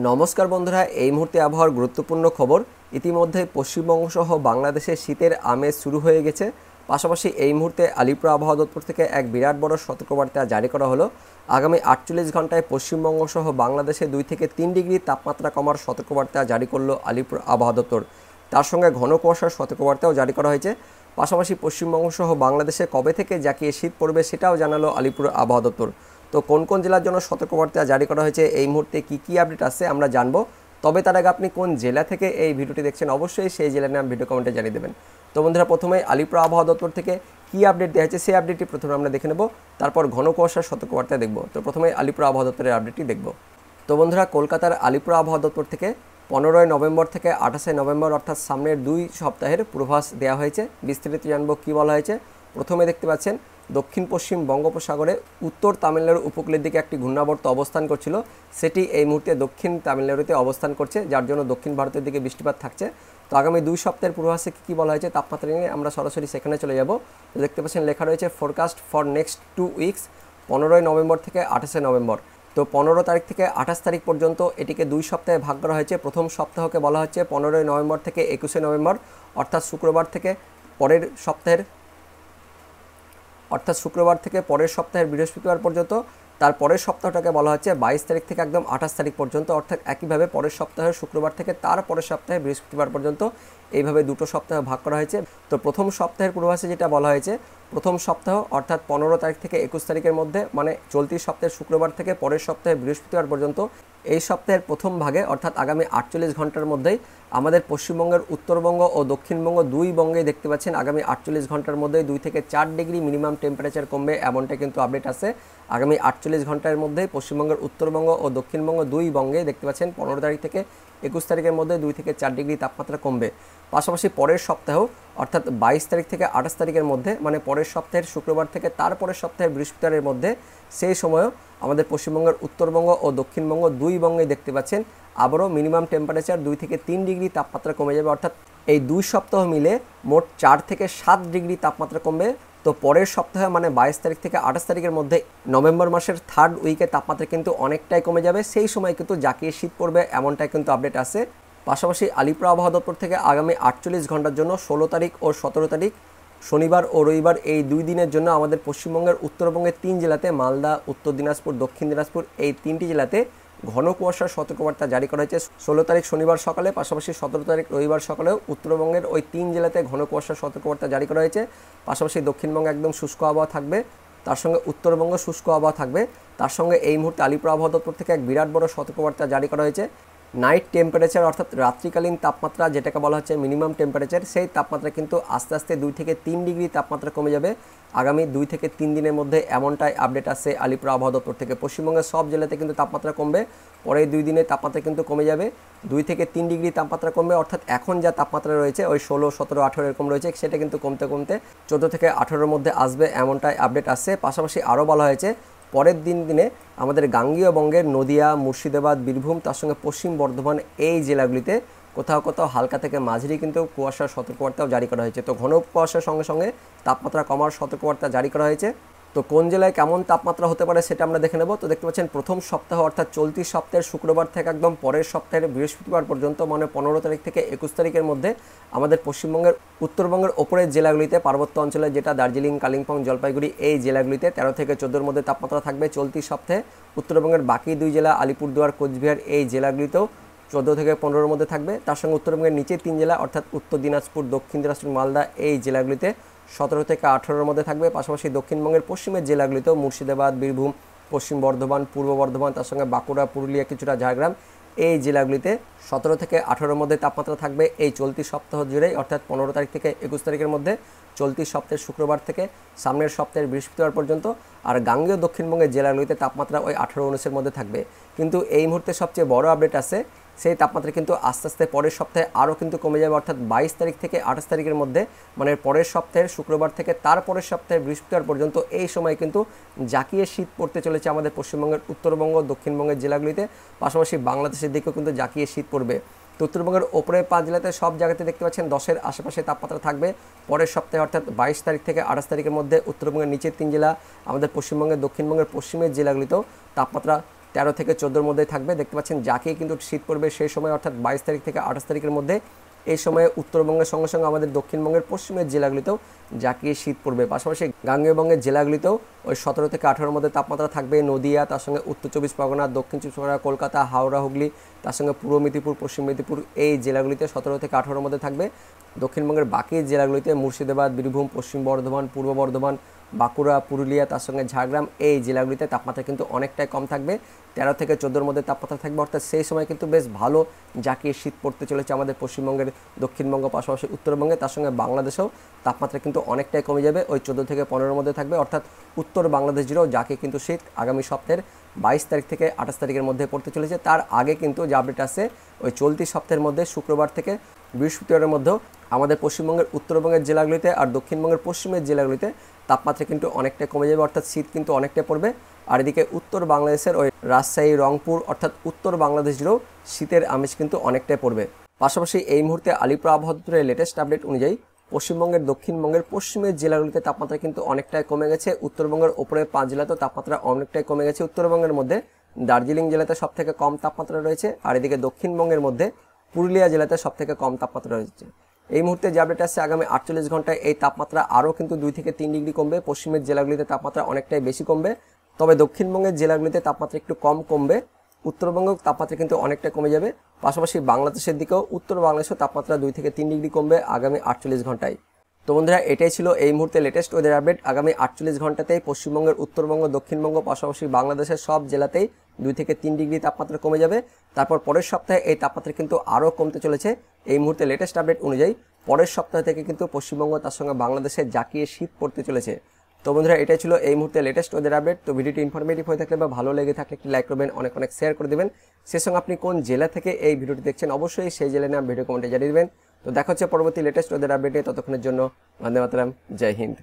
নমস্কার বন্ধুরা, এই মুহূর্তে আবহাওয়ার গুরুত্বপূর্ণ খবর। ইতিমধ্যে পশ্চিমবঙ্গ সহ বাংলাদেশে শীতের আমেজ শুরু হয়ে গেছে। পাশাপাশি এই মুহূর্তে আলিপুর আবহাওয়া দপ্তর থেকে এক বিরাট বড় সতর্কবার্তা জারি করা হলো। আগামী 48 ঘন্টায় পশ্চিমবঙ্গ সহ বাংলাদেশে 2 থেকে 3 ডিগ্রি তাপমাত্রা কমার সতর্কবার্তা জারি করলো আলিপুর আবহাওয়া দপ্তর। তার সঙ্গে ঘন কুয়াশার সতর্কবার্তাও জারি করা হয়েছে। পাশাপাশি পশ্চিমবঙ্গ সহ বাংলাদেশে কবে থেকে জাঁকিয়ে শীত পড়বে সেটাও জানালো আলিপুর আবহাওয়া দপ্তর। তো কোন কোন জেলার জন্য সতর্কবার্তা জারি করা হয়েছে, এই মুহূর্তে কী আপডেট আসছে আমরা জানবো। তবে তার আগে আপনি কোন জেলা থেকে এই ভিডিওটি দেখছেন অবশ্যই সেই জেলার নাম ভিডিও কমেন্টে জানিয়ে দেবেন। তো বন্ধুরা, প্রথমে আলিপুর আবহাওয়া দপ্তর থেকে কী আপডেট দেওয়া হয়েছে সেই আপডেটটি প্রথমে আমরা দেখে নেব, তারপর ঘন কুয়াশার সতর্কবার্তা দেখব। তো প্রথমে আলিপুর আবহাওয়া দপ্তরের আপডেটটি দেখব। তো বন্ধুরা, কলকাতার আলিপুর আবহাওয়া দপ্তর থেকে 15 নভেম্বর থেকে 28 নভেম্বর অর্থাৎ সামনের 2 সপ্তাহের পূর্বাভাস দেওয়া হয়েছে। বিস্তারিত জানবো কী বলা হয়েছে। প্রথমে দেখতে পাচ্ছেন দক্ষিণ পশ্চিম বঙ্গোপসাগরে উত্তর তামিলনাড়ু উপকূলের দিকে একটি ঘূর্ণাবর্ত অবস্থান করছিল, সেটি এই মুহূর্তে দক্ষিণ তামিলনাড়ুতে অবস্থান করছে, যার জন্য দক্ষিণ ভারতের দিকে বৃষ্টিপাত থাকছে। তো আগামী 2 সপ্তাহের পূর্বাভাসে কী বলা হয়েছে তাপমাত্রা নিয়ে আমরা সরাসরি সেখানে চলে যাব। তো দেখতে পাচ্ছেন লেখা রয়েছে forecast for next 2 weeks, 15 November থেকে 28 নভেম্বর। তো 15 তারিখ থেকে 28 তারিখ পর্যন্ত এটিকে 2 সপ্তাহে ভাগ করা হয়েছে। প্রথম সপ্তাহকে বলা হচ্ছে 15 নভেম্বর থেকে 21 নভেম্বর অর্থাৎ শুক্রবার থেকে পরের সপ্তাহের বৃহস্পতিবার পর্যন্ত। তার পরের সপ্তাহটাকে বলা হচ্ছে 22 তারিখ থেকে একদম 28 তারিখ পর্যন্ত, অর্থাৎ একইভাবে পরের সপ্তাহের শুক্রবার থেকে তার পরের সপ্তাহে বৃহস্পতিবার পর্যন্ত, এইভাবে 2টো সপ্তাহ ভাগ করা হয়েছে। তো প্রথম সপ্তাহের পূর্বাভাসে যেটা বলা হয়েছে, প্রথম সপ্তাহ অর্থাৎ 15 তারিখ থেকে 21 তারিখের মধ্যে, মানে চলতি সপ্তাহের শুক্রবার থেকে পরের সপ্তাহে বৃহস্পতিবার পর্যন্ত, এই সপ্তাহের প্রথম ভাগে অর্থাৎ আগামী 48 ঘন্টার মধ্যেই আমাদের পশ্চিমবঙ্গের উত্তরবঙ্গ ও দক্ষিণবঙ্গ দুই বঙ্গেই দেখতে পাচ্ছেন আগামী 48 ঘন্টার মধ্যেই 2 থেকে 4 ডিগ্রি মিনিমাম টেম্পারেচার কমবে, এমনটা কিন্তু আপডেট আছে। আগামী 48 ঘন্টার মধ্যেই পশ্চিমবঙ্গের উত্তরবঙ্গ ও দক্ষিণবঙ্গ দুই বঙ্গেই দেখতে পাচ্ছেন 15 তারিখ থেকে 21 তারিখের মধ্যে 2 থেকে 4 ডিগ্রি তাপমাত্রা কমবে। পাশাপাশি পরের সপ্তাহ অর্থাৎ 22 তারিখ থেকে 28 তারিখের মধ্যে, মানে পরের সপ্তাহের শুক্রবার থেকে তার পরের সপ্তাহের বৃহস্পতিবারের মধ্যে, সেই সময়ও আমাদের পশ্চিমবঙ্গের উত্তরবঙ্গ ও দক্ষিণবঙ্গ দুই বঙ্গেই দেখতে পাচ্ছেন আবারও মিনিমাম টেম্পারেচার 2 থেকে 3 ডিগ্রি তাপমাত্রা কমে যাবে, অর্থাৎ এই 2 সপ্তাহ মিলে মোট 4 থেকে 7 ডিগ্রি তাপমাত্রা কমবে। তো পরের সপ্তাহে মানে 22 তারিখ থেকে 28 তারিখের মধ্যে নভেম্বর মাসের 3rd উইকে তাপমাত্রা কিন্তু অনেকটাই কমে যাবে, সেই সময় কিন্তু জাঁকিয়ে শীত পড়বে, এমনটাই কিন্তু আপডেট আছে। পাশাপাশি আলিপুর আবহাওয়া দপ্তর থেকে আগামী 48 ঘন্টার জন্য 16 তারিখ ও 17 তারিখ শনিবার ও রবিবার এই 2 দিনের জন্য আমাদের পশ্চিমবঙ্গের উত্তরবঙ্গের 3 জেলাতে, মালদা, উত্তর দিনাজপুর, দক্ষিণ দিনাজপুর, এই 3টি জেলাতে ঘন কুয়াশার সতর্কবার্তা জারি করা হয়েছে। 16 তারিখ শনিবার সকালে, পাশাপাশি 17 তারিখ রবিবার সকালেও উত্তরবঙ্গের ওই 3 জেলাতে ঘন কুয়াশার সতর্কবার্তা জারি করা হয়েছে। পাশাপাশি দক্ষিণবঙ্গে একদম শুষ্ক আবহাওয়া থাকবে, তার সঙ্গে উত্তরবঙ্গ শুষ্ক আবহাওয়া থাকবে। তার সঙ্গে এই মুহূর্তে আলিপুর আবহাওয়া দপ্তর থেকে এক বিরাট বড় সতর্কবার্তা জারি করা হয়েছে। নাইট টেম্পারেচার অর্থাৎ রাত্রিকালীন তাপমাত্রা, যেটাকে বলা হচ্ছে মিনিমাম টেম্পারেচার, সেই তাপমাত্রা কিন্তু আস্তে আস্তে 2 থেকে 3 ডিগ্রি তাপমাত্রা কমে যাবে আগামী 2 থেকে 3 দিনের মধ্যে, এমনটাই আপডেট আসছে আলিপুর আবহাওয়া দপ্তর থেকে। পশ্চিমবঙ্গের সব জেলাতে কিন্তু তাপমাত্রা কমবে, পরে 2 দিনে তাপমাত্রা কিন্তু কমে যাবে, 2 থেকে 3 ডিগ্রি তাপমাত্রা কমবে, অর্থাৎ এখন যা তাপমাত্রা রয়েছে ওই 16, 17, 18 এরকম রয়েছে, সেটা কিন্তু কমতে কমতে 14 থেকে 18-এর মধ্যে আসবে, এমনটাই আপডেট আসছে। পাশাপাশি আরও বলা হয়েছে পরের দিনে আমাদের গাঙ্গীয় বঙ্গের নদিয়া, মুর্শিদাবাদ, বীরভূম, তার সঙ্গে পশ্চিম বর্ধমান, এই জেলাগুলিতে কোথাও কোথাও হালকা থেকে মাঝারি কিন্তু কুয়াশার সতর্কবার্তাও জারি করা হয়েছে। তো ঘন কুয়াশার সঙ্গে সঙ্গে তাপমাত্রা কমার সতর্কবার্তা জারি করা হয়েছে। তো কোন জেলায় কেমন তাপমাত্রা হতে পারে সেটা আমরা দেখে নেব। তো দেখতে পাচ্ছেন প্রথম সপ্তাহ অর্থাৎ চলতি সপ্তাহের শুক্রবার থেকে একদম পরের সপ্তাহের বৃহস্পতিবার পর্যন্ত, মানে 15 তারিখ থেকে 21 তারিখের মধ্যে আমাদের পশ্চিমবঙ্গের উত্তরবঙ্গের ওপরের জেলাগুলিতে, পার্বত্য অঞ্চলে যেটা দার্জিলিং, কালিম্পং, জলপাইগুড়ি, এই জেলাগুলিতে 13 থেকে 14-এর মধ্যে তাপমাত্রা থাকবে চলতি সপ্তাহে। উত্তরবঙ্গের বাকি 2 জেলা আলিপুরদুয়ার, কোচবিহার, এই জেলাগুলিতেও 14 থেকে 15-এর মধ্যে থাকবে। তার সঙ্গে উত্তরবঙ্গের নিচের 3 জেলা অর্থাৎ উত্তর দিনাজপুর, দক্ষিণ দিনাজপুর, মালদা, এই জেলাগুলিতে 17 থেকে 18-এর মধ্যে থাকবে। পাশাপাশি দক্ষিণবঙ্গের পশ্চিমের জেলাগুলিতেও মুর্শিদাবাদ, বীরভূম, পশ্চিম বর্ধমান, পূর্ব বর্ধমান, তার সঙ্গে বাঁকুড়া, পুরুলিয়া, কিছুটা ঝাড়গ্রাম, এই জেলাগুলিতে 17 থেকে 18-এর মধ্যে তাপমাত্রা থাকবে এই চলতি সপ্তাহ জুড়েই, অর্থাৎ 15 তারিখ থেকে 21 তারিখের মধ্যে, চলতি সপ্তাহের শুক্রবার থেকে সামনের সপ্তাহের বৃহস্পতিবার পর্যন্ত। আর গাঙ্গেয় দক্ষিণবঙ্গের জেলাগুলিতে তাপমাত্রা ওই 18-19-এর মধ্যে থাকবে। কিন্তু এই মুহূর্তে সবচেয়ে বড় আপডেট আছে, সেই তাপমাত্রা কিন্তু আস্তে আস্তে পরের সপ্তাহে আরও কিন্তু কমে যাবে, অর্থাৎ 22 তারিখ থেকে 28 তারিখের মধ্যে, মানে পরের সপ্তাহের শুক্রবার থেকে তার পরের সপ্তাহের বৃহস্পতিবার পর্যন্ত এই সময় কিন্তু জাঁকিয়ে শীত পড়তে চলেছে আমাদের পশ্চিমবঙ্গের উত্তরবঙ্গ, দক্ষিণবঙ্গের জেলাগুলিতে। পাশাপাশি বাংলাদেশের দিকেও কিন্তু জাঁকিয়ে শীত পড়বে। তো উত্তরবঙ্গের ওপরের 5 জেলাতে সব জায়গাতে দেখতে পাচ্ছেন 10-এর আশেপাশে তাপমাত্রা থাকবে পরের সপ্তাহে, অর্থাৎ 22 তারিখ থেকে 28 তারিখের মধ্যে। উত্তরবঙ্গের নিচের 3 জেলা, আমাদের পশ্চিমবঙ্গের দক্ষিণবঙ্গের পশ্চিমের জেলাগুলিতেও তাপমাত্রা 13 থেকে 14-র মধ্যে থাকবে। দেখতে পাচ্ছেন জাঁকিয়ে কিন্তু শীত পড়বে সেই সময়, অর্থাৎ 22 তারিখ থেকে 28 তারিখের মধ্যে। এই সময়ে উত্তরবঙ্গের সঙ্গে সঙ্গে আমাদের দক্ষিণবঙ্গের পশ্চিমের জেলাগুলিতেও জাঁকিয়ে শীত পড়বে। পাশাপাশি গাঙ্গেয়বঙ্গের জেলাগুলিতেও ওই 17 থেকে 18-র মধ্যে তাপমাত্রা থাকবে। নদিয়া, তার সঙ্গে উত্তর 24 পরগনা, দক্ষিণ 24 পরগনা, কলকাতা, হাওড়া, হুগলি, তার সঙ্গে পূর্ব মেদিনীপুর, পশ্চিম মেদিনীপুর, এই জেলাগুলিতে 17 থেকে 18-র মধ্যে থাকবে। দক্ষিণবঙ্গের বাকি জেলাগুলিতে মুর্শিদাবাদ, বীরভূম, পশ্চিম বর্ধমান, পূর্ব বর্ধমান, বাঁকুড়া, পুরুলিয়া, তার সঙ্গে ঝাড়গ্রাম, এই জেলাগুলিতে তাপমাত্রা কিন্তু অনেকটাই কম থাকবে। 13 থেকে 14-র মধ্যে তাপমাত্রা থাকবে, অর্থাৎ সেই সময় কিন্তু বেশ ভালো জাঁকিয়ে শীত পড়তে চলেছে আমাদের পশ্চিমবঙ্গের, দক্ষিণবঙ্গ, পাশাপাশি উত্তরবঙ্গে, তার সঙ্গে বাংলাদেশেও তাপমাত্রা কিন্তু অনেকটাই কমে যাবে। ওই 14 থেকে 15-র মধ্যে থাকবে, অর্থাৎ উত্তর বাংলাদেশ জুড়েও জাঁকিয়ে কিন্তু শীত আগামী সপ্তাহের 22 তারিখ থেকে 28 তারিখের মধ্যে পড়তে চলেছে। তার আগে কিন্তু যে আপডেট আসছে, ওই চলতি সপ্তাহের মধ্যে শুক্রবার থেকে বৃহস্পতিবারের মধ্যেও আমাদের পশ্চিমবঙ্গের উত্তরবঙ্গের জেলাগুলিতে আর দক্ষিণবঙ্গের পশ্চিমের জেলাগুলিতে তাপমাত্রা কিন্তু অনেকটাই কমে যাবে, অর্থাৎ শীত কিন্তু অনেকটাই পড়বে। আর এদিকে উত্তর বাংলাদেশের ওই রাজশাহী, রংপুর, অর্থাৎ উত্তর বাংলাদেশ জুড়েও শীতের আমেজ কিন্তু অনেকটাই পড়বে। পাশাপাশি এই মুহূর্তে আলিপুর আবহাওয়া দপ্তরের লেটেস্ট আপডেট অনুযায়ী পশ্চিমবঙ্গের দক্ষিণবঙ্গের পশ্চিমের জেলাগুলিতে তাপমাত্রা কিন্তু অনেকটাই কমে গেছে। উত্তরবঙ্গের ওপরের 5 জেলাতেও তাপমাত্রা অনেকটাই কমে গেছে। উত্তরবঙ্গের মধ্যে দার্জিলিং জেলাতে সবথেকে কম তাপমাত্রা রয়েছে, আর এদিকে দক্ষিণবঙ্গের মধ্যে পুরুলিয়া জেলাতে সবথেকে কম তাপমাত্রা রয়েছে। এই মুহূর্তে যে আপডেট আসছে, আগামী 48 ঘন্টায় এই তাপমাত্রা আরও কিন্তু 2 থেকে 3 ডিগ্রি কমবে। পশ্চিমের জেলাগুলিতে তাপমাত্রা অনেকটাই বেশি কমবে, তবে দক্ষিণবঙ্গের জেলাগুলিতে তাপমাত্রা একটু কম কমবে। উত্তরবঙ্গের তাপমাত্রা কিন্তু অনেকটা কমে যাবে। পাশাপাশি বাংলাদেশের দিকেও, উত্তর বাংলাদেশেও তাপমাত্রা 2 থেকে 3 ডিগ্রি কমবে আগামী 48 ঘন্টায়। তো বন্ধুরা, এটাই ছিল এই মুহূর্তে লেটেস্ট ওয়েদার আপডেট। আগামী 48 ঘন্টাতেই পশ্চিমবঙ্গের, উত্তরবঙ্গ, দক্ষিণবঙ্গ, পাশাপাশি বাংলাদেশের সব জেলাতেই 2 থেকে 3 ডিগ্রি তাপমাত্রা কমে যাবে। তারপর পরের সপ্তাহে এই তাপমাত্রা কিন্তু আরও কমতে চলেছে। এই মুহূর্তে লেটেস্ট আপডেট অনুযায়ী পরের সপ্তাহ থেকে কিন্তু পশ্চিমবঙ্গ, তার সঙ্গে বাংলাদেশে জাঁকিয়ে শীত পড়তে চলেছে। তো বন্ধুরা, এটাই ছিল এই মুহূর্তে লেটেস্ট ওয়েদার আপডেট। তো ভিডিওটি ইনফরমেটিভ হয়ে থাকলে বা ভালো লেগে থাকলে একটি লাইক করবেন, অনেক অনেক শেয়ার করে দেবেন। সেই সঙ্গে আপনি কোন জেলা থেকে এই ভিডিওটি দেখছেন অবশ্যই সেই জেলা নাম ভিডিও কমেন্টে জানিয়ে দেবেন। তো দেখা হচ্ছে পরবর্তী লেটেস্ট ওয়েদার আপডেটে। ততক্ষণের জন্য বন্দে মাতরম, জয় হিন্দ।